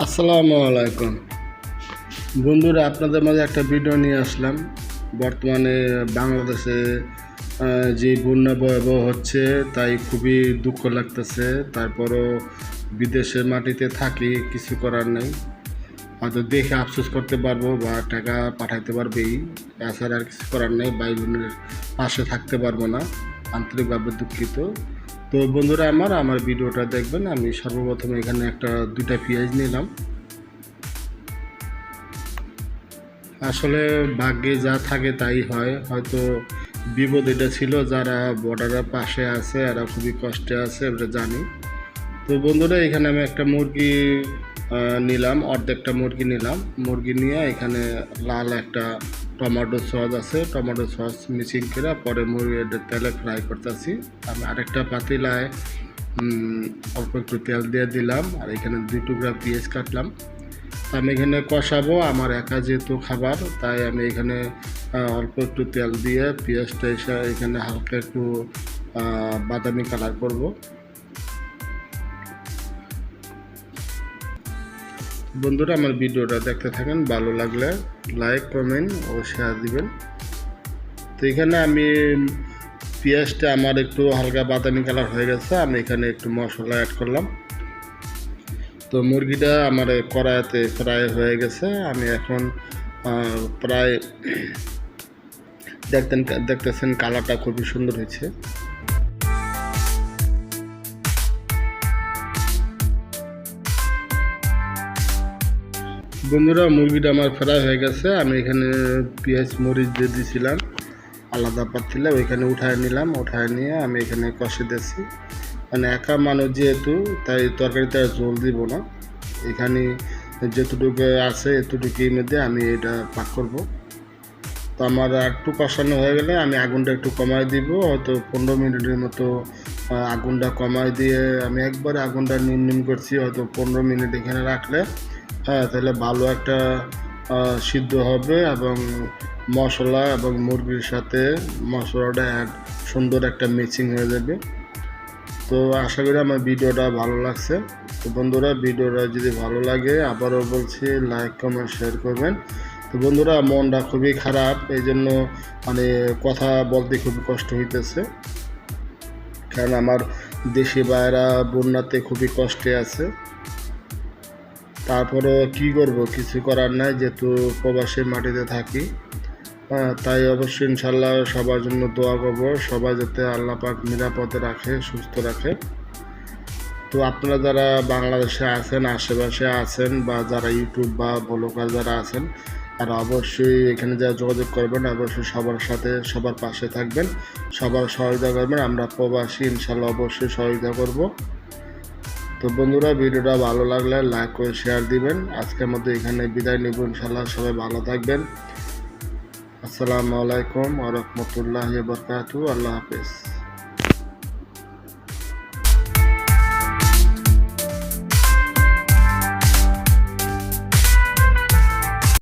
আসসালামু আলাইকুম বন্ধুরা, আপনাদের মাঝে একটা ভিডিও নিয়ে আসলাম। বর্তমানে বাংলাদেশে যে বন্যা ভয়াবহ হচ্ছে তাই খুবই দুঃখ লাগতেছে। তারপরও বিদেশের মাটিতে থাকি, কিছু করার নেই। হয়তো দেখে আফসোস করতে পারবো বা টাকা পাঠাইতে পারবেই, এছাড়া আর কিছু করার নেই। ভাই বোনের পাশে থাকতে পারবো না, আন্তরিকভাবে দুঃখিত। তো বন্ধুরা, আমার ভিডিওটা দেখবেন। আমি সর্বপ্রথম এখানে দুইটা পেঁয়াজ নিলাম। আসলে ভাগ্যে যা থাকে তাই হয়। হয়তো বিপদ এটা ছিল, যারা বর্ডারের পাশে আছে এরা খুবই কষ্টে আছে, এটা জানি। তো বন্ধুরা, এখানে আমি একটা মুরগি নিলাম, অর্ধেকটা মুরগি নিলাম। মুরগি নিয়ে এখানে লাল একটা টমেটো সস আছে, টমেটো সস মিক্সিং করে পরে মুরগিটা তেলে ফ্রাই করতেছি। আমি আরেকটা পাতিলায় অল্প একটু তেল দিয়ে দিলাম, আর এখানে 2 টুকরা পেঁয়াজ কাটলাম। আমি এখানে কষাবো, আমার একা যেহেতু খাবার, তাই আমি এখানে অল্প একটু তেল দিয়ে পেঁয়াজটা এখানে হালকা একটু বাদামি কালার করব। বন্ধুরা, আমার ভিডিওটা দেখতে থাকেন, ভালো লাগলে লাইক কমেন্ট ও শেয়ার দিবেন। তো এখানে আমি পেঁয়াজটা আমার একটু হালকা বাদামি কালার হয়ে গেছে, আমি এখানে একটু মশলা অ্যাড করলাম। তো মুরগিটা আমার কড়াইতে ফ্রাই হয়ে গেছে। আমি এখন প্রায় দেখতেছেন কালারটা খুবই সুন্দর হয়েছে। বন্ধুরা, মুরগিটা আমার ফ্রাই হয়ে গেছে। আমি এখানে পেঁয়াজ মরিচ দিয়ে দিয়েছিলাম আলাদা পাতিলে, ওইখানে উঠায় নিলাম। উঠায় নিয়ে আমি এখানে কষে দিয়েছি। মানে একা মানুষ যেহেতু, তাই তরকারিতে আর ঝোল দিব না। এখানে যেটুকু আছে এতটুকুর মধ্যে আমি এটা পাক করব। তো আমার একটু কষানো হয়ে গেলে আমি আগুনটা একটু কমাই দিব, হয়তো 15 মিনিটের মতো আগুনটা কমাই দিয়ে আমি একবারে আগুনটা নিম করছি। হয়তো 15 মিনিট এখানে রাখলে তাহলে ভালো একটা সিদ্ধ হবে এবং মশলা এবং মুরগির সাথে মশলাটা সুন্দর একটা মিক্সিং হয়ে যাবে। তো আশা করি আমার ভিডিওটা ভালো লাগছে। তো বন্ধুরা, ভিডিওটা যদি ভালো লাগে আবারও বলছি লাইক কমেন্ট শেয়ার করবেন। তো বন্ধুরা, মনটা খুবই খারাপ, এই জন্য মানে কথা বলতে খুবই কষ্ট হইতেছে, কারণ আমার দেশি ভাইয়েরা বন্যাতে খুবই কষ্টে আছে। তারপরে কি করব, কিছু করার নাই, যেহেতু প্রবাসী মাটিতে থাকি। তাই অবশ্যই ইনশাল্লাহ সবার জন্য দোয়া করবো, সবাই যাতে আল্লাহ পাক নিরাপদে রাখে, সুস্থ রাখে। তো আপনারা যারা বাংলাদেশে আছেন, আশেপাশে আছেন, বা যারা ইউটিউব বা ব্লগার যারা আছেন, তারা অবশ্যই এখানে যা যোগাযোগ করবেন, অবশ্যই সবার সাথে সবার পাশে থাকবেন, সবার সহযোগিতা করবেন। আমরা প্রবাসী, ইনশাল্লাহ অবশ্যই সহযোগিতা করব। তো বন্ধুরা, ভিডিওটা ভালো লাগলে লাইক করে শেয়ার দিবেন। আজকের মধ্যে এখানে বিদায় নেব, ইনশাল্লাহ সবাই ভালো থাকবেন। আসসালামু আলাইকুম ওয়া রাহমাতুল্লাহি ওয়া বারাকাতুহু। আল্লাহ হাফেজ।